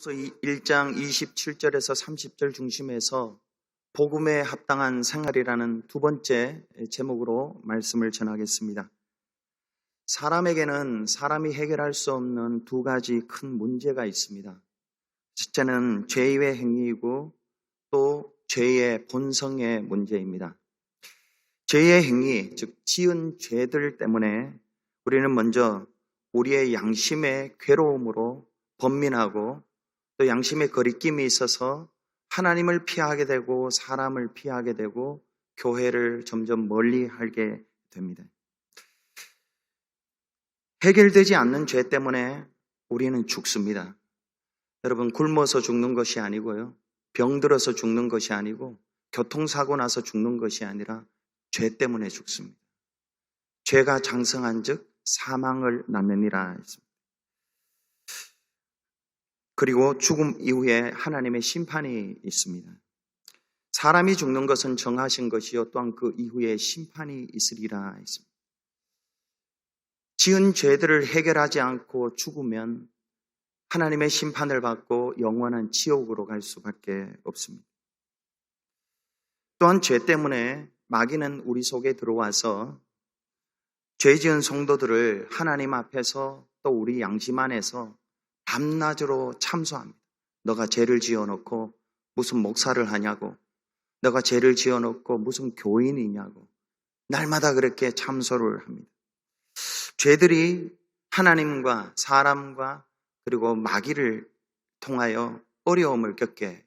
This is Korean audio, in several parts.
1장 27절에서 30절 중심에서 복음에 합당한 생활이라는 두 번째 제목으로 말씀을 전하겠습니다. 사람에게는 사람이 해결할 수 없는 두 가지 큰 문제가 있습니다. 첫째는 죄의 행위이고 또 죄의 본성의 문제입니다. 죄의 행위, 즉 지은 죄들 때문에 우리는 먼저 우리의 양심의 괴로움으로 번민하고 또 양심의 거리낌이 있어서 하나님을 피하게 되고 사람을 피하게 되고 교회를 점점 멀리 하게 됩니다. 해결되지 않는 죄 때문에 우리는 죽습니다. 여러분, 굶어서 죽는 것이 아니고요, 병들어서 죽는 것이 아니고 교통사고 나서 죽는 것이 아니라 죄 때문에 죽습니다. 죄가 장성한 즉 사망을 낳느니라 했습니다. 그리고 죽음 이후에 하나님의 심판이 있습니다. 사람이 죽는 것은 정하신 것이요 또한 그 이후에 심판이 있으리라 했습니다. 지은 죄들을 해결하지 않고 죽으면 하나님의 심판을 받고 영원한 지옥으로 갈 수밖에 없습니다. 또한 죄 때문에 마귀는 우리 속에 들어와서 죄 지은 성도들을 하나님 앞에서 또 우리 양심 안에서 밤낮으로 참소합니다. 너가 죄를 지어놓고 무슨 목사를 하냐고, 너가 죄를 지어놓고 무슨 교인이냐고 날마다 그렇게 참소를 합니다. 죄들이 하나님과 사람과 그리고 마귀를 통하여 어려움을 겪게.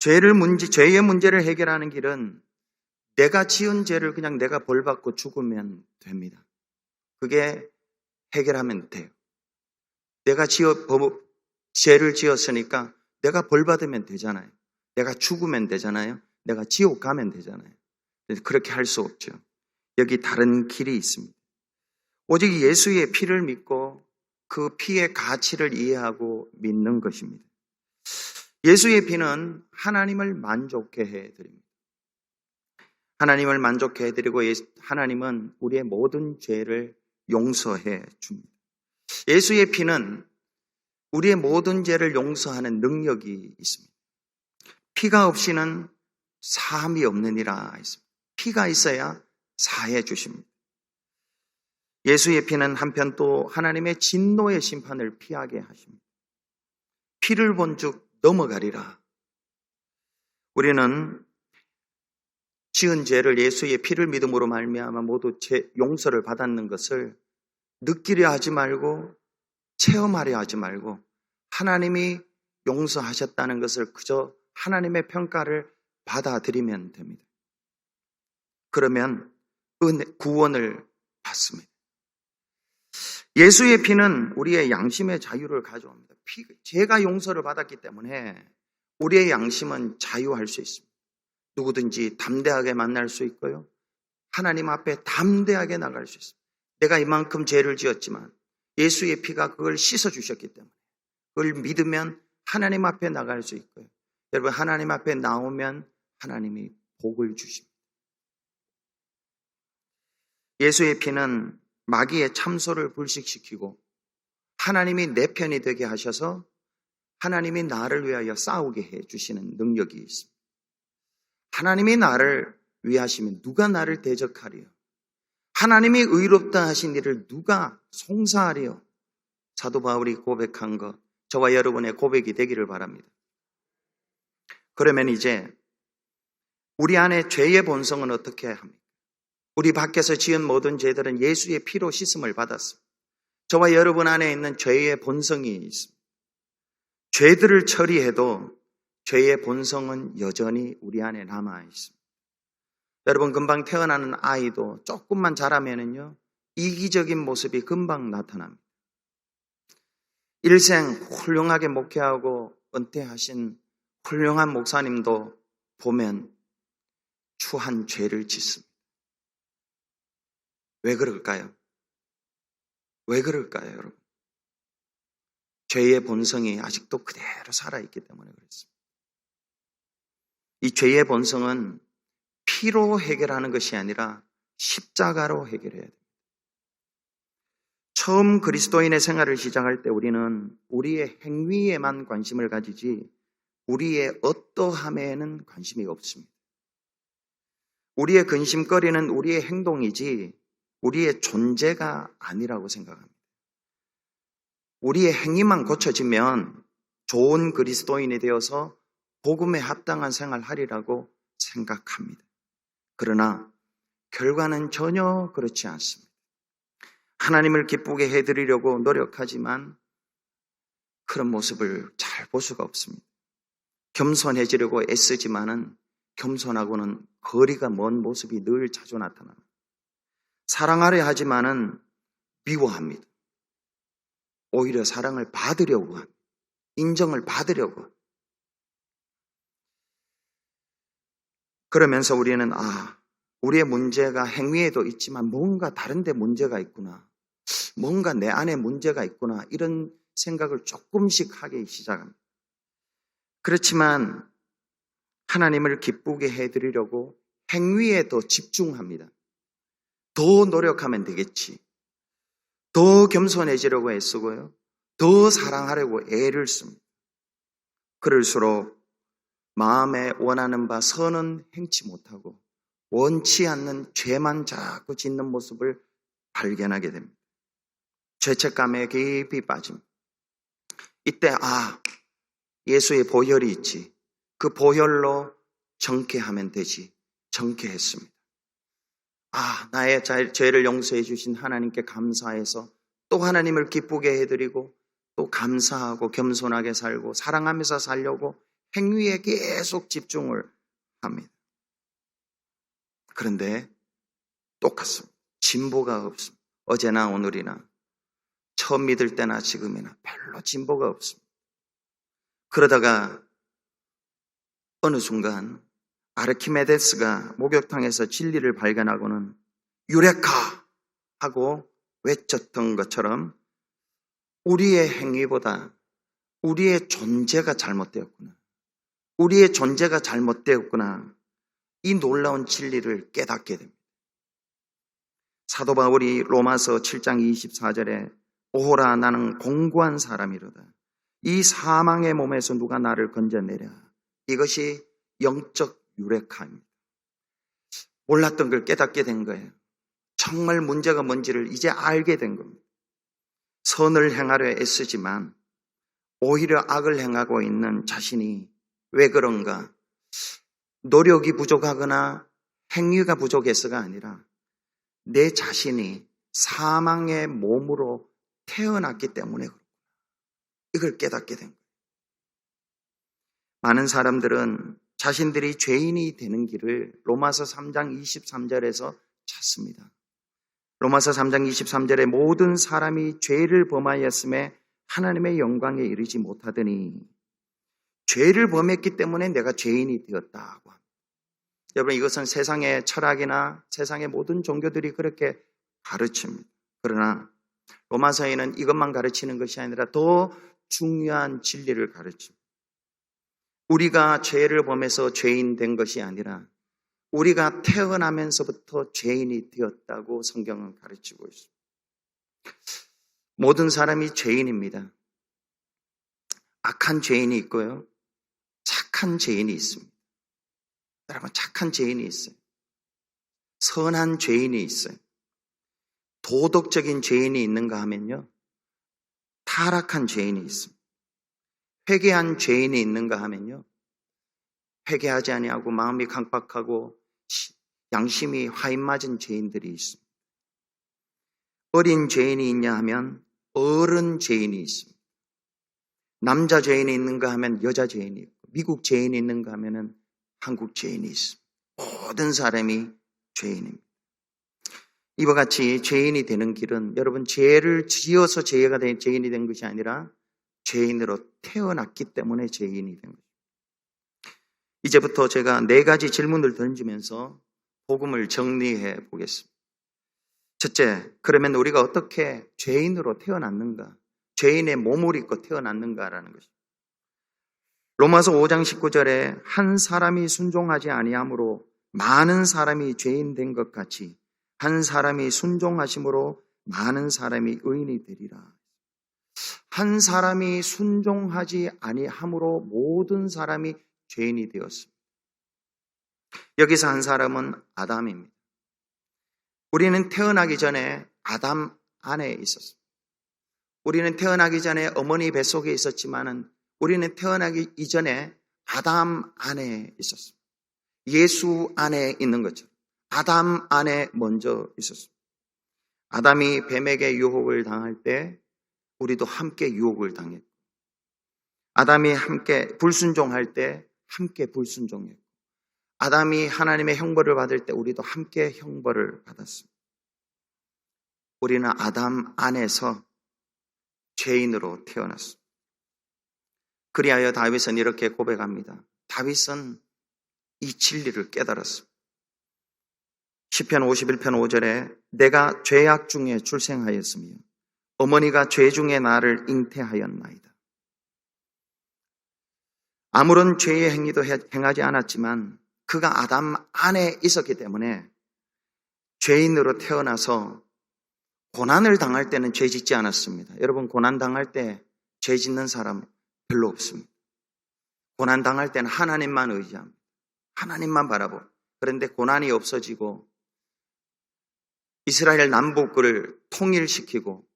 죄의 문제를 해결하는 길은 내가 지은 죄를 그냥 내가 벌받고 죽으면 됩니다. 그게 해결하면 돼요. 내가 죄를 지었으니까 내가 벌받으면 되잖아요. 내가 죽으면 되잖아요. 내가 지옥 가면 되잖아요. 그렇게 할 수 없죠. 여기 다른 길이 있습니다. 오직 예수의 피를 믿고 그 피의 가치를 이해하고 믿는 것입니다. 예수의 피는 하나님을 만족해 해드립니다. 하나님을 만족해 해드리고 하나님은 우리의 모든 죄를 용서해 줍니다. 예수의 피는 우리의 모든 죄를 용서하는 능력이 있습니다. 피가 없이는 사함이 없느니라 했습니다. 피가 있어야 사해 주십니다. 예수의 피는 한편 또 하나님의 진노의 심판을 피하게 하십니다. 피를 본즉 넘어가리라. 우리는 지은 죄를 예수의 피를 믿음으로 말미암아 모두 용서를 받았는 것을 느끼려 하지 말고 체험하려 하지 말고 하나님이 용서하셨다는 것을 그저 하나님의 평가를 받아들이면 됩니다. 그러면 구원을 받습니다. 예수의 피는 우리의 양심의 자유를 가져옵니다. 죄가 용서를 받았기 때문에 우리의 양심은 자유할 수 있습니다. 누구든지 담대하게 만날 수 있고요, 하나님 앞에 담대하게 나갈 수 있습니다. 내가 이만큼 죄를 지었지만 예수의 피가 그걸 씻어주셨기 때문에 그걸 믿으면 하나님 앞에 나갈 수 있고요. 여러분, 하나님 앞에 나오면 하나님이 복을 주십니다. 예수의 피는 마귀의 참소를 불식시키고 하나님이 내 편이 되게 하셔서 하나님이 나를 위하여 싸우게 해주시는 능력이 있습니다. 하나님이 나를 위하시면 누가 나를 대적하리요? 하나님이 의롭다 하신 이를 누가 송사하리요? 사도 바울이 고백한 것, 저와 여러분의 고백이 되기를 바랍니다. 그러면 이제 우리 안에 죄의 본성은 어떻게 합니까? 우리 밖에서 지은 모든 죄들은 예수의 피로 씻음을 받았습니다. 저와 여러분 안에 있는 죄의 본성이 있습니다. 죄들을 처리해도 죄의 본성은 여전히 우리 안에 남아 있습니다. 여러분, 금방 태어나는 아이도 조금만 자라면은요, 이기적인 모습이 금방 나타납니다. 일생 훌륭하게 목회하고 은퇴하신 훌륭한 목사님도 보면 추한 죄를 짓습니다. 왜 그럴까요? 왜 그럴까요, 여러분? 죄의 본성이 아직도 그대로 살아있기 때문에 그렇습니다. 이 죄의 본성은 피로 해결하는 것이 아니라 십자가로 해결해야 됩니다. 처음 그리스도인의 생활을 시작할 때 우리는 우리의 행위에만 관심을 가지지 우리의 어떠함에는 관심이 없습니다. 우리의 근심거리는 우리의 행동이지 우리의 존재가 아니라고 생각합니다. 우리의 행위만 고쳐지면 좋은 그리스도인이 되어서 복음에 합당한 생활하리라고 생각합니다. 그러나 결과는 전혀 그렇지 않습니다. 하나님을 기쁘게 해드리려고 노력하지만 그런 모습을 잘 볼 수가 없습니다. 겸손해지려고 애쓰지만은 겸손하고는 거리가 먼 모습이 늘 자주 나타납니다. 사랑하려 하지만은 미워합니다. 오히려 사랑을 받으려고 합니다. 인정을 받으려고 합니다. 그러면서 우리는 우리의 문제가 행위에도 있지만 뭔가 다른 데 문제가 있구나. 뭔가 내 안에 문제가 있구나. 이런 생각을 조금씩 하기 시작합니다. 그렇지만 하나님을 기쁘게 해드리려고 행위에 더 집중합니다. 더 노력하면 되겠지. 더 겸손해지려고 애쓰고요. 더 사랑하려고 애를 씁니다. 그럴수록 마음에 원하는 바 선은 행치 못하고 원치 않는 죄만 자꾸 짓는 모습을 발견하게 됩니다. 죄책감에 깊이 빠집니다. 이때 예수의 보혈이 있지. 그 보혈로 정케하면 되지. 정케했습니다. 나의 죄를 용서해 주신 하나님께 감사해서 또 하나님을 기쁘게 해드리고 또 감사하고 겸손하게 살고 사랑하면서 살려고 행위에 계속 집중을 합니다. 그런데 똑같습니다. 진보가 없습니다. 어제나 오늘이나 처음 믿을 때나 지금이나 별로 진보가 없습니다. 그러다가 어느 순간 아르키메데스가 목욕탕에서 진리를 발견하고는 유레카 하고 외쳤던 것처럼 우리의 행위보다 우리의 존재가 잘못되었구나. 우리의 존재가 잘못되었구나. 이 놀라운 진리를 깨닫게 됩니다. 사도 바울이 로마서 7장 24절에 오호라 나는 공고한 사람이로다. 이 사망의 몸에서 누가 나를 건져내랴. 이것이 영적 유레카입니다. 몰랐던 걸 깨닫게 된 거예요. 정말 문제가 뭔지를 이제 알게 된 겁니다. 선을 행하려 애쓰지만 오히려 악을 행하고 있는 자신이 왜 그런가? 노력이 부족하거나 행위가 부족해서가 아니라 내 자신이 사망의 몸으로 태어났기 때문에 그렇구나. 이걸 깨닫게 된 거예요. 많은 사람들은 자신들이 죄인이 되는 길을 로마서 3장 23절에서 찾습니다. 로마서 3장 23절에 모든 사람이 죄를 범하였음에 하나님의 영광에 이르지 못하더니 죄를 범했기 때문에 내가 죄인이 되었다고 합니다. 여러분, 이것은 세상의 철학이나 세상의 모든 종교들이 그렇게 가르칩니다. 그러나 로마서에는 이것만 가르치는 것이 아니라 더 중요한 진리를 가르칩니다. 우리가 죄를 범해서 죄인 된 것이 아니라 우리가 태어나면서부터 죄인이 되었다고 성경은 가르치고 있습니다. 모든 사람이 죄인입니다. 악한 죄인이 있고요. 착한 죄인이 있습니다. 여러분, 착한 죄인이 있어요. 선한 죄인이 있어요. 도덕적인 죄인이 있는가 하면요. 타락한 죄인이 있습니다. 회개한 죄인이 있는가 하면요. 회개하지 아니하고 마음이 강박하고 양심이 화인 맞은 죄인들이 있습니다. 어린 죄인이 있냐 하면 어른 죄인이 있습니다. 남자 죄인이 있는가 하면 여자 죄인이 있고 미국 죄인이 있는가 하면 한국 죄인이 있습니다. 모든 사람이 죄인입니다. 이와 같이 죄인이 되는 길은 여러분 죄를 지어서 죄인이 된 것이 아니라 죄인으로 태어났기 때문에 죄인이 된 것입니다. 이제부터 제가 4가지 질문을 던지면서 복음을 정리해 보겠습니다. 첫째, 그러면 우리가 어떻게 죄인으로 태어났는가? 죄인의 몸을 입고 태어났는가라는 것입니다. 로마서 5장 19절에 한 사람이 순종하지 아니함으로 많은 사람이 죄인 된 것 같이 한 사람이 순종하심으로 많은 사람이 의인이 되리라. 한 사람이 순종하지 아니함으로 모든 사람이 죄인이 되었습니다. 여기서 한 사람은 아담입니다. 우리는 태어나기 전에 아담 안에 있었습니다. 우리는 태어나기 전에 어머니 뱃속에 있었지만은 우리는 태어나기 이전에 아담 안에 있었습니다. 예수 안에 있는 것처럼 아담 안에 먼저 있었습니다. 아담이 뱀에게 유혹을 당할 때 우리도 함께 유혹을 당했고, 아담이 함께 불순종할 때 함께 불순종했고, 아담이 하나님의 형벌을 받을 때 우리도 함께 형벌을 받았습니다. 우리는 아담 안에서 죄인으로 태어났습니다. 그리하여 다윗은 이렇게 고백합니다. 다윗은 이 진리를 깨달았습니다. 시편 51편 5절에 내가 죄악 중에 출생하였으며 어머니가 죄 중에 나를 잉태하였나이다. 아무런 죄의 행위도 행하지 않았지만 그가 아담 안에 있었기 때문에 죄인으로 태어나서 고난을 당할 때는 죄 짓지 않았습니다. 여러분, 고난 당할 때 죄 짓는 사람 별로 없습니다. 고난 당할 때는 하나님만 의지합니다. 하나님만 바라보. 그런데 고난이 없어지고 이스라엘 남북을 통일시키고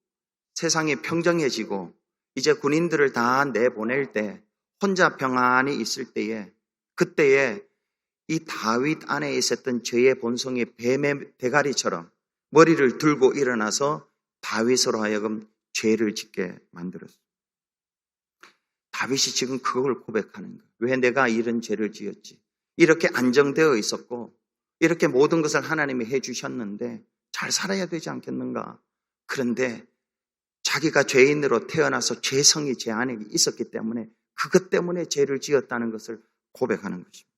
세상이 평정해지고 이제 군인들을 다 내보낼 때 혼자 평안히 있을 때에 그때에 이 다윗 안에 있었던 죄의 본성이 뱀의 대가리처럼 머리를 들고 일어나서 다윗으로 하여금 죄를 짓게 만들었어요. 다윗이 지금 그걸 고백하는 거예요. 왜 내가 이런 죄를 지었지? 이렇게 안정되어 있었고 이렇게 모든 것을 하나님이 해주셨는데 잘 살아야 되지 않겠는가? 그런데 자기가 죄인으로 태어나서 죄성이 제 안에 있었기 때문에 그것 때문에 죄를 지었다는 것을 고백하는 것입니다.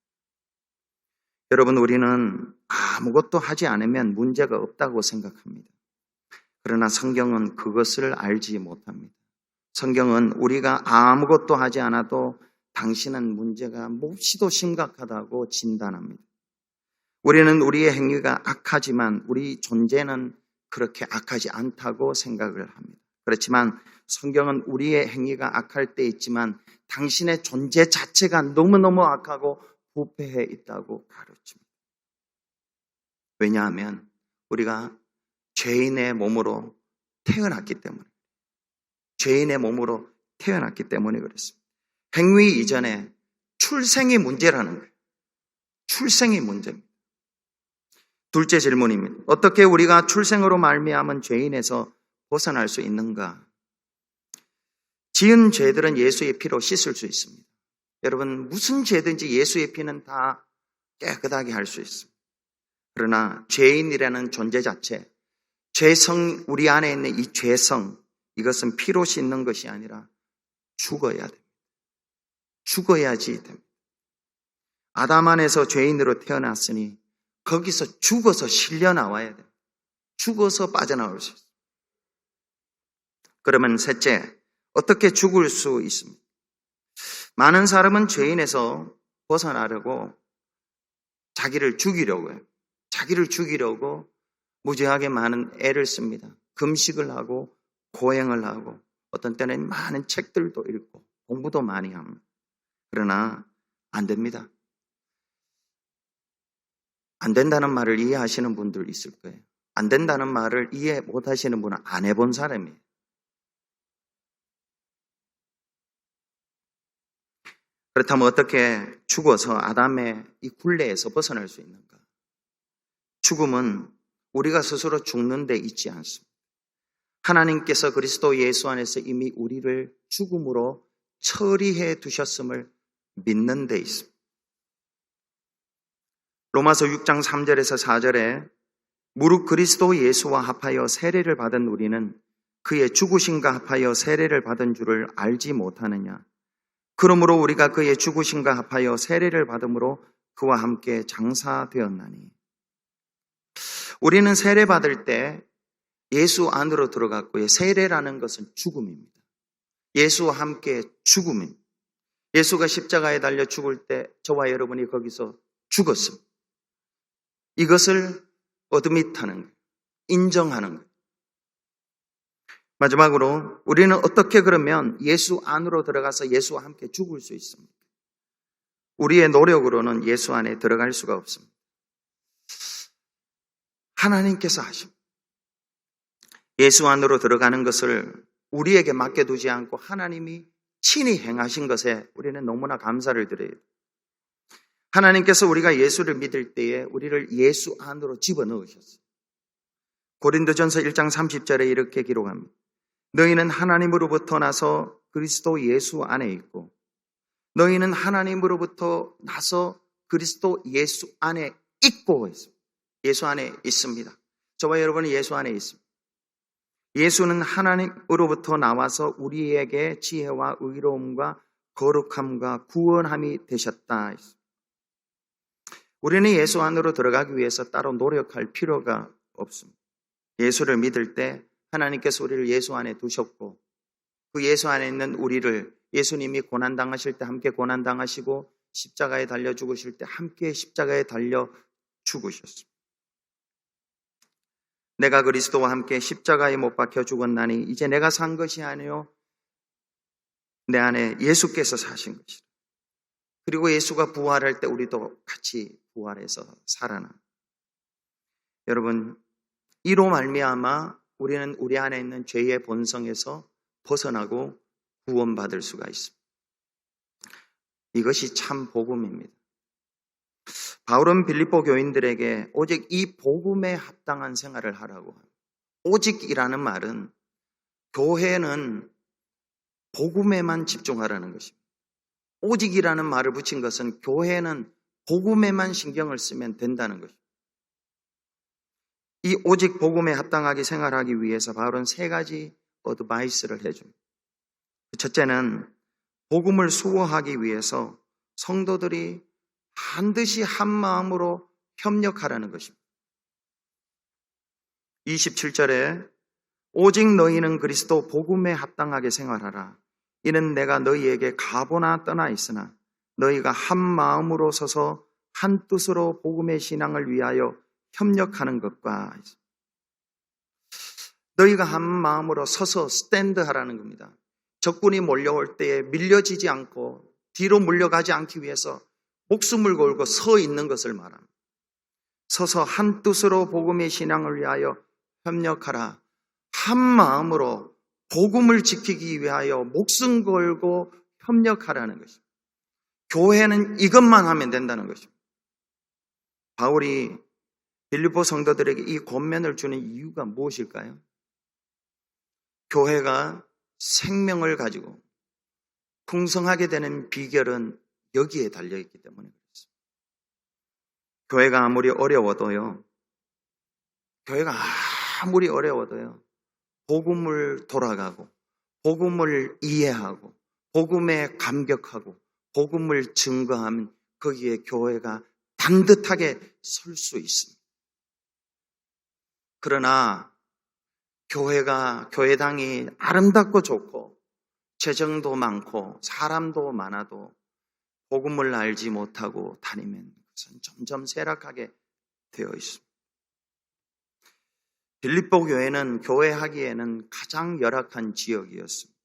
여러분, 우리는 아무것도 하지 않으면 문제가 없다고 생각합니다. 그러나 성경은 그것을 알지 못합니다. 성경은 우리가 아무것도 하지 않아도 당신은 문제가 몹시도 심각하다고 진단합니다. 우리는 우리의 행위가 악하지만 우리 존재는 그렇게 악하지 않다고 생각을 합니다. 그렇지만 성경은 우리의 행위가 악할 때 있지만 당신의 존재 자체가 너무너무 악하고 부패해 있다고 가르칩니다. 왜냐하면 우리가 죄인의 몸으로 태어났기 때문에, 죄인의 몸으로 태어났기 때문에 그렇습니다. 행위 이전에 출생이 문제라는 거예요. 출생이 문제입니다. 둘째 질문입니다. 어떻게 우리가 출생으로 말미암은 죄인에서 벗어날 수 있는가? 지은 죄들은 예수의 피로 씻을 수 있습니다. 여러분, 무슨 죄든지 예수의 피는 다 깨끗하게 할 수 있습니다. 그러나 죄인이라는 존재 자체, 죄성, 우리 안에 있는 이 죄성, 이것은 피로 씻는 것이 아니라 죽어야 됩니다. 죽어야지 됩니다. 아담 안에서 죄인으로 태어났으니 거기서 죽어서 실려 나와야 돼요. 죽어서 빠져나올 수 있어요. 그러면 셋째, 어떻게 죽을 수 있습니까? 많은 사람은 죄인에서 벗어나려고 자기를 죽이려고 해요. 자기를 죽이려고 무지하게 많은 애를 씁니다. 금식을 하고 고행을 하고 어떤 때는 많은 책들도 읽고 공부도 많이 합니다. 그러나 안 됩니다. 안 된다는 말을 이해하시는 분들 있을 거예요. 안 된다는 말을 이해 못 하시는 분은 안 해본 사람이에요. 그렇다면 어떻게 죽어서 아담의 이 굴레에서 벗어날 수 있는가? 죽음은 우리가 스스로 죽는 데 있지 않습니다. 하나님께서 그리스도 예수 안에서 이미 우리를 죽음으로 처리해 두셨음을 믿는 데 있습니다. 로마서 6장 3절에서 4절에 무릇 그리스도 예수와 합하여 세례를 받은 우리는 그의 죽으심과 합하여 세례를 받은 줄을 알지 못하느냐? 그러므로 우리가 그의 죽으심과 합하여 세례를 받음으로 그와 함께 장사되었나니. 우리는 세례 받을 때 예수 안으로 들어갔고요. 세례라는 것은 죽음입니다. 예수와 함께 죽음입니다. 예수가 십자가에 달려 죽을 때 저와 여러분이 거기서 죽었습니다. 이것을 어드밋하는 거예요. 인정하는 거예요. 마지막으로 우리는 어떻게 그러면 예수 안으로 들어가서 예수와 함께 죽을 수 있습니까? 우리의 노력으로는 예수 안에 들어갈 수가 없습니다. 하나님께서 하십니다. 예수 안으로 들어가는 것을 우리에게 맡겨두지 않고 하나님이 친히 행하신 것에 우리는 너무나 감사를 드려요. 하나님께서 우리가 예수를 믿을 때에 우리를 예수 안으로 집어넣으셨어요. 고린도전서 1장 30절에 이렇게 기록합니다. 너희는 하나님으로부터 나서 그리스도 예수 안에 있고 너희는 하나님으로부터 나서 그리스도 예수 안에 있고 있습니다. 예수 안에 있습니다. 저와 여러분은 예수 안에 있습니다. 예수는 하나님으로부터 나와서 우리에게 지혜와 의로움과 거룩함과 구원함이 되셨다. 우리는 예수 안으로 들어가기 위해서 따로 노력할 필요가 없습니다. 예수를 믿을 때 하나님께서 우리를 예수 안에 두셨고 그 예수 안에 있는 우리를 예수님이 고난당하실 때 함께 고난당하시고 십자가에 달려 죽으실 때 함께 십자가에 달려 죽으셨습니다. 내가 그리스도와 함께 십자가에 못 박혀 죽었나니 이제 내가 산 것이 아니요 내 안에 예수께서 사신 것이다. 그리고 예수가 부활할 때 우리도 같이 부활해서 살아나. 여러분, 이로 말미암아 우리는 우리 안에 있는 죄의 본성에서 벗어나고 구원받을 수가 있습니다. 이것이 참 복음입니다. 바울은 빌립보 교인들에게 오직 이 복음에 합당한 생활을 하라고 합니다. 오직이라는 말은 교회는 복음에만 집중하라는 것입니다. 오직이라는 말을 붙인 것은 교회는 복음에만 신경을 쓰면 된다는 것입니다. 이 오직 복음에 합당하게 생활하기 위해서 바울은 세 가지 어드바이스를 해줍니다. 첫째는 복음을 수호하기 위해서 성도들이 반드시 한 마음으로 협력하라는 것입니다. 27절에 오직 너희는 그리스도 복음에 합당하게 생활하라. 이는 내가 너희에게 가보나 떠나 있으나 너희가 한 마음으로 서서 한 뜻으로 복음의 신앙을 위하여 협력하는 것과 너희가 한 마음으로 서서 스탠드하라는 겁니다. 적군이 몰려올 때에 밀려지지 않고 뒤로 물려가지 않기 위해서 목숨을 걸고 서 있는 것을 말합니다. 서서 한 뜻으로 복음의 신앙을 위하여 협력하라. 한 마음으로 복음을 지키기 위하여 목숨 걸고 협력하라는 것입니다. 교회는 이것만 하면 된다는 것입니다. 바울이 빌립보 성도들에게 이 권면을 주는 이유가 무엇일까요? 교회가 생명을 가지고 풍성하게 되는 비결은 여기에 달려있기 때문에 그렇습니다. 교회가 아무리 어려워도요, 복음을 돌아가고, 복음을 이해하고, 복음에 감격하고, 복음을 증거하면 거기에 교회가 단듯하게 설 수 있습니다. 그러나 교회당이 아름답고 좋고 재정도 많고 사람도 많아도 복음을 알지 못하고 다니면 그것은 점점 쇠락하게 되어 있습니다. 빌립보 교회는 교회하기에는 가장 열악한 지역이었습니다.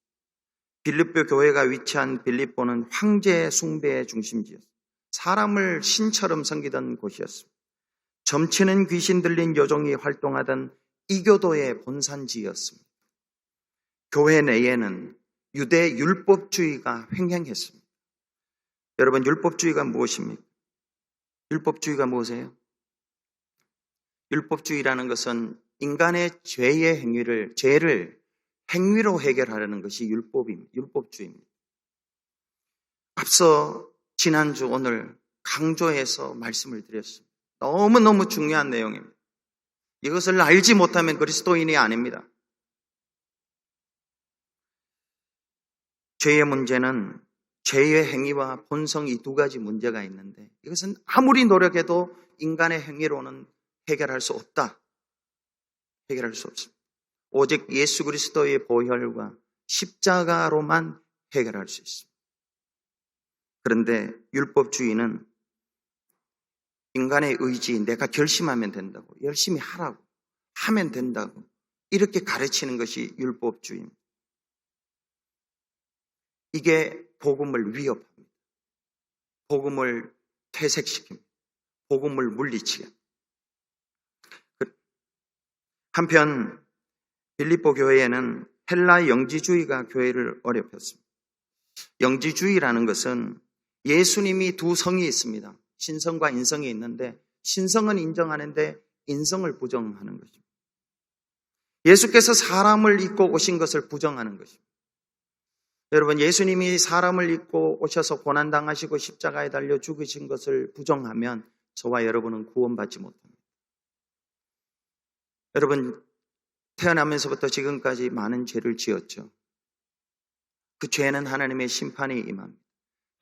빌립보 교회가 위치한 빌립보는 황제 숭배의 중심지였습니다. 사람을 신처럼 섬기던 곳이었습니다. 점치는 귀신 들린 여종이 활동하던 이교도의 본산지였습니다. 교회 내에는 유대 율법주의가 횡행했습니다. 여러분, 율법주의가 무엇입니까? 율법주의가 무엇이에요? 율법주의라는 것은 인간의 죄의 죄를 행위로 해결하려는 것이 율법주의입니다. 앞서 지난주 오늘 강조해서 말씀을 드렸습니다. 너무너무 중요한 내용입니다. 이것을 알지 못하면 그리스도인이 아닙니다. 죄의 문제는 죄의 행위와 본성 이 두 가지 문제가 있는데 이것은 아무리 노력해도 인간의 행위로는 해결할 수 없다. 해결할 수 없습니다. 오직 예수 그리스도의 보혈과 십자가로만 해결할 수 있습니다. 그런데 율법주의는 인간의 의지, 내가 결심하면 된다고, 열심히 하라고, 하면 된다고, 이렇게 가르치는 것이 율법주의입니다. 이게 복음을 위협합니다. 복음을 퇴색시킵니다. 복음을 물리치게 합니다. 한편 빌립보 교회에는 헬라 영지주의가 교회를 어렵혔습니다. 영지주의라는 것은 예수님이 두 성이 있습니다. 신성과 인성이 있는데 신성은 인정하는데 인성을 부정하는 것입니다. 예수께서 사람을 입고 오신 것을 부정하는 것입니다. 여러분, 예수님이 사람을 입고 오셔서 고난당하시고 십자가에 달려 죽으신 것을 부정하면 저와 여러분은 구원받지 못합니다. 여러분, 태어나면서부터 지금까지 많은 죄를 지었죠. 그 죄는 하나님의 심판이 임합니다.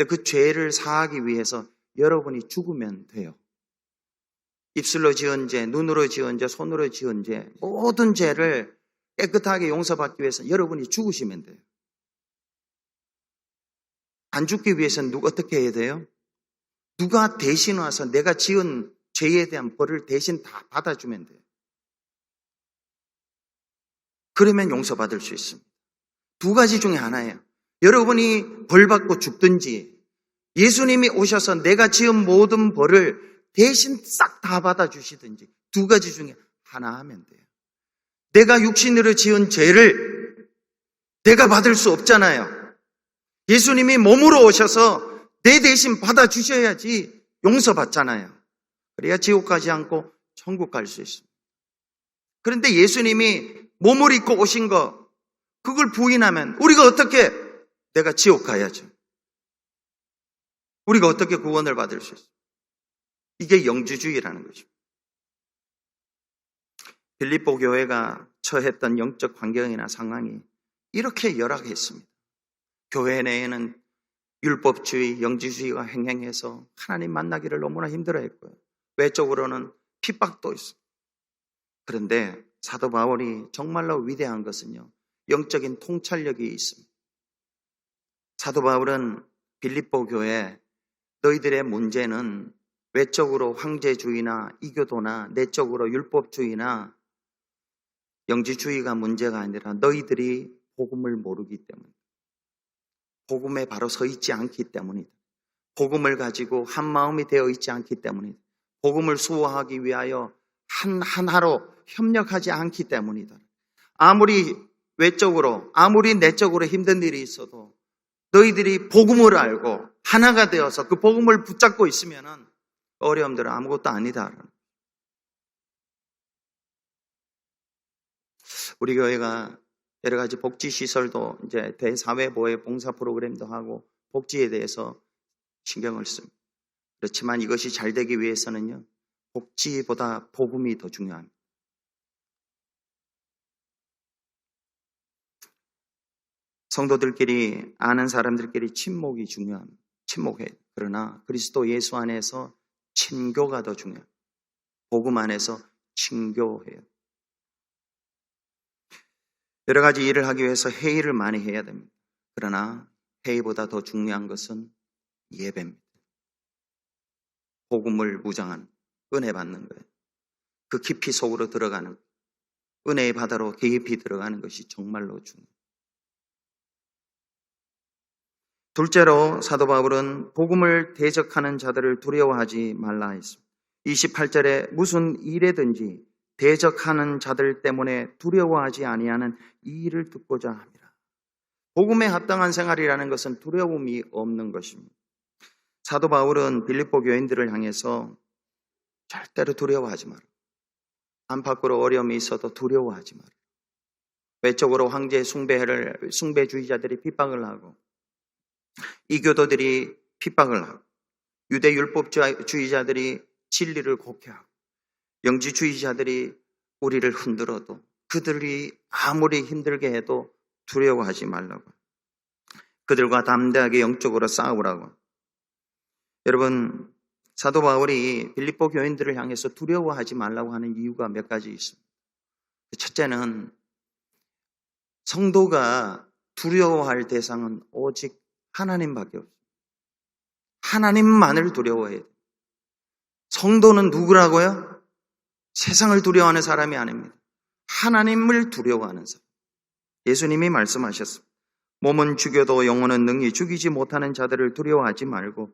그 죄를 사하기 위해서 여러분이 죽으면 돼요. 입술로 지은 죄, 눈으로 지은 죄, 손으로 지은 죄, 모든 죄를 깨끗하게 용서받기 위해서 여러분이 죽으시면 돼요. 안 죽기 위해서는 어떻게 해야 돼요? 누가 대신 와서 내가 지은 죄에 대한 벌을 대신 다 받아주면 돼요. 그러면 용서받을 수 있습니다. 두 가지 중에 하나예요. 여러분이 벌 받고 죽든지 예수님이 오셔서 내가 지은 모든 벌을 대신 싹 다 받아주시든지 두 가지 중에 하나 하면 돼요. 내가 육신으로 지은 죄를 내가 받을 수 없잖아요. 예수님이 몸으로 오셔서 내 대신 받아주셔야지 용서받잖아요. 그래야 지옥 가지 않고 천국 갈 수 있습니다. 그런데 예수님이 몸을 입고 오신 거 그걸 부인하면 우리가 어떻게 내가 지옥 가야죠. 우리가 어떻게 구원을 받을 수 있어요? 이게 영지주의라는 거죠. 빌립보 교회가 처했던 영적 환경이나 상황이 이렇게 열악했습니다. 교회 내에는 율법주의, 영지주의가 횡행해서 하나님 만나기를 너무나 힘들어했고요. 외적으로는 핍박도 있어요. 그런데 사도 바울이 정말로 위대한 것은요, 영적인 통찰력이 있습니다. 사도 바울은 빌립보 교회 너희들의 문제는 외적으로 황제주의나 이교도나 내적으로 율법주의나 영지주의가 문제가 아니라 너희들이 복음을 모르기 때문이다. 복음에 바로 서 있지 않기 때문이다. 복음을 가지고 한 마음이 되어 있지 않기 때문이다. 복음을 수호하기 위하여 하나로 협력하지 않기 때문이다. 아무리 외적으로, 아무리 내적으로 힘든 일이 있어도 너희들이 복음을 알고 하나가 되어서 그 복음을 붙잡고 있으면은 어려움들은 아무것도 아니다. 우리 교회가 여러 가지 복지시설도 이제 대사회보호 봉사 프로그램도 하고 복지에 대해서 신경을 씁니다. 그렇지만 이것이 잘 되기 위해서는요, 복지보다 복음이 더 중요합니다. 성도들끼리, 아는 사람들끼리 친목이 중요합니다. 친목해요. 그러나 그리스도 예수 안에서 친교가 더 중요해요. 복음 안에서 친교해요. 여러 가지 일을 하기 위해서 회의를 많이 해야 됩니다. 그러나 회의보다 더 중요한 것은 예배입니다. 복음을 무장하는, 은혜 받는 거예요. 그 깊이 속으로 들어가는, 은혜의 바다로 깊이 들어가는 것이 정말로 중요해요. 둘째로 사도 바울은 복음을 대적하는 자들을 두려워하지 말라 했습니다. 28절에 무슨 일에든지 대적하는 자들 때문에 두려워하지 아니하는 이 일을 듣고자 합니다. 복음에 합당한 생활이라는 것은 두려움이 없는 것입니다. 사도 바울은 빌립보 교인들을 향해서 절대로 두려워하지 마라. 안팎으로 어려움이 있어도 두려워하지 마라. 외적으로 황제 숭배주의자들이 핍박을 하고 이교도들이 핍박을 하고 유대 율법주의자들이 진리를 곡해하고 영지주의자들이 우리를 흔들어도 그들이 아무리 힘들게 해도 두려워하지 말라고. 그들과 담대하게 영적으로 싸우라고. 여러분, 사도 바울이 빌립보 교인들을 향해서 두려워하지 말라고 하는 이유가 몇 가지 있습니다. 첫째는 성도가 두려워할 대상은 오직 하나님밖에 없어요. 하나님만을 두려워해야 돼요. 성도는 누구라고요? 세상을 두려워하는 사람이 아닙니다. 하나님을 두려워하는 사람. 예수님이 말씀하셨습니다. 몸은 죽여도 영혼은 능히 죽이지 못하는 자들을 두려워하지 말고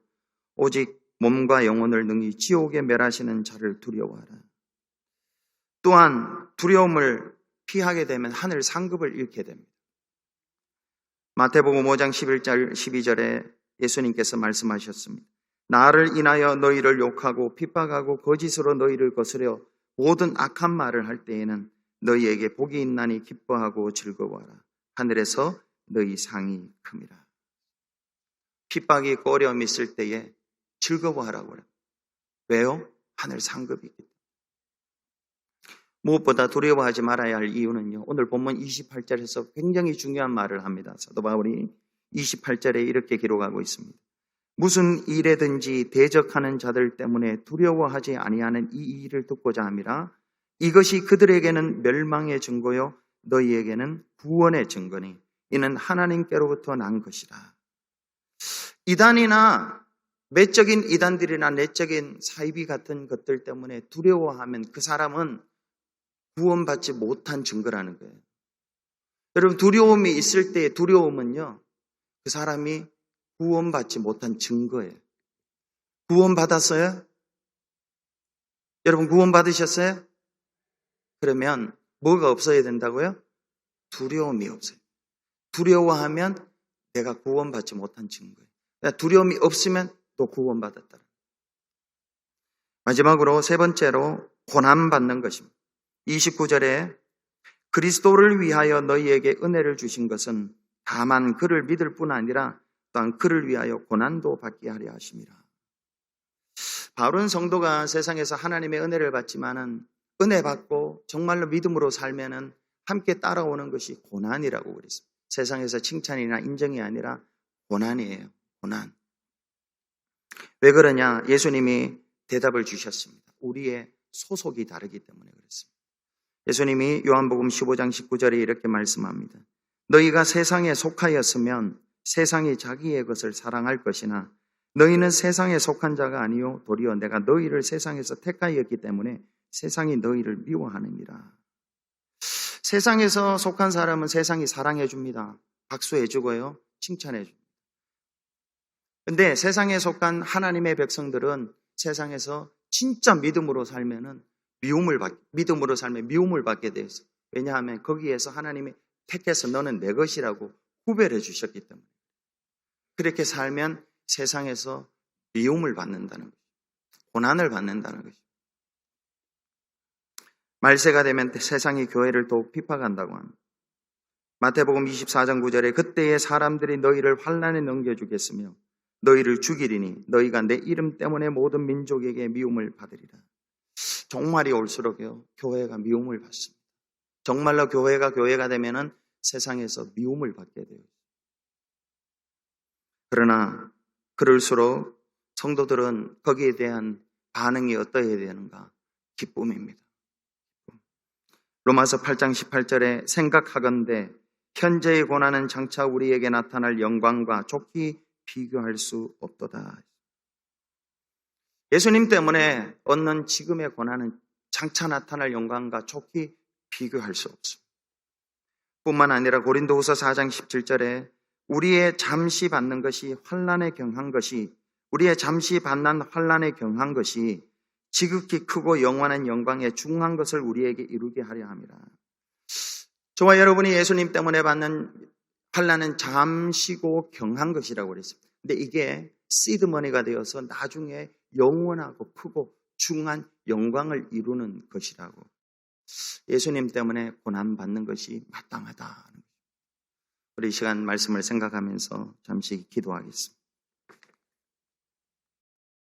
오직 몸과 영혼을 능히 지옥에 멸하시는 자를 두려워하라. 또한 두려움을 피하게 되면 하늘 상급을 잃게 됩니다. 마태복음 5장 11절 12절에 예수님께서 말씀하셨습니다. 나를 인하여 너희를 욕하고 핍박하고 거짓으로 너희를 거스려 모든 악한 말을 할 때에는 너희에게 복이 있나니 기뻐하고 즐거워하라. 하늘에서 너희 상이 큽니다. 핍박이 있고 어려움이 있을 때에 즐거워하라고 그래요. 왜요? 하늘 상급이 있기 때문에. 무엇보다 두려워하지 말아야 할 이유는요. 오늘 본문 28절에서 굉장히 중요한 말을 합니다. 사도 바울이 28절에 이렇게 기록하고 있습니다. 무슨 일에든지 대적하는 자들 때문에 두려워하지 아니하는 이 일을 듣고자 함이라. 이것이 그들에게는 멸망의 증거요 너희에게는 구원의 증거니 이는 하나님께로부터 난 것이라. 이단이나 외적인 이단들이나 내적인 사이비 같은 것들 때문에 두려워하면 그 사람은 구원받지 못한 증거라는 거예요. 여러분, 두려움이 있을 때의 두려움은요, 그 사람이 구원받지 못한 증거예요. 구원받았어요? 여러분, 구원받으셨어요? 그러면 뭐가 없어야 된다고요? 두려움이 없어요. 두려워하면 내가 구원받지 못한 증거예요. 두려움이 없으면 또 구원받았다. 마지막으로 세 번째로 고난받는 것입니다. 29절에 그리스도를 위하여 너희에게 은혜를 주신 것은 다만 그를 믿을 뿐 아니라 또한 그를 위하여 고난도 받게 하려 하심이라. 바울은 성도가 세상에서 하나님의 은혜를 받지만은 은혜 받고 정말로 믿음으로 살면은 함께 따라오는 것이 고난이라고 그랬습니다. 세상에서 칭찬이나 인정이 아니라 고난이에요. 고난. 왜 그러냐? 예수님이 대답을 주셨습니다. 우리의 소속이 다르기 때문에 그렇습니다. 예수님이 요한복음 15장 19절에 이렇게 말씀합니다. 너희가 세상에 속하였으면 세상이 자기의 것을 사랑할 것이나 너희는 세상에 속한 자가 아니요 도리어 내가 너희를 세상에서 택하였기 때문에 세상이 너희를 미워하느니라. 세상에서 속한 사람은 세상이 사랑해 줍니다. 박수해 주고요. 칭찬해 줍니다. 근데 세상에 속한 하나님의 백성들은 세상에서 진짜 믿음으로 살면은 믿음으로 살면 미움을 받게 되어 있어요. 왜냐하면 거기에서 하나님이 택해서 너는 내 것이라고 구별해 주셨기 때문에. 그렇게 살면 세상에서 미움을 받는다는 거죠. 고난을 받는다는 거죠. 말세가 되면 세상이 교회를 더욱 핍박한다고 합니다. 마태복음 24장 9절에 그때에 사람들이 너희를 환난에 넘겨주겠으며 너희를 죽이리니 너희가 내 이름 때문에 모든 민족에게 미움을 받으리라. 종말이 올수록요 교회가 미움을 받습니다. 정말로 교회가 되면은 세상에서 미움을 받게 돼요. 그러나 그럴수록 성도들은 거기에 대한 반응이 어떠해야 되는가? 기쁨입니다. 로마서 8장 18절에 생각하건대 현재의 고난은 장차 우리에게 나타날 영광과 좋게 비교할 수 없도다. 예수님 때문에 얻는 지금의 고난은 장차 나타날 영광과 좋게 비교할 수 없습니다. 뿐만 아니라 고린도후서 4장 17절에 우리의 잠시 받는 것이 환난에 경한 것이 우리의 잠시 받는 환난에 경한 것이 지극히 크고 영원한 영광에 중한 것을 우리에게 이루게 하려 함이라. 저와 여러분이 예수님 때문에 받는 환난은 잠시고 경한 것이라고 그랬습니다. 근데 이게 시드머니가 되어서 나중에 영원하고 크고 중한 영광을 이루는 것이라고. 예수님 때문에 고난받는 것이 마땅하다. 우리 이 시간 말씀을 생각하면서 잠시 기도하겠습니다.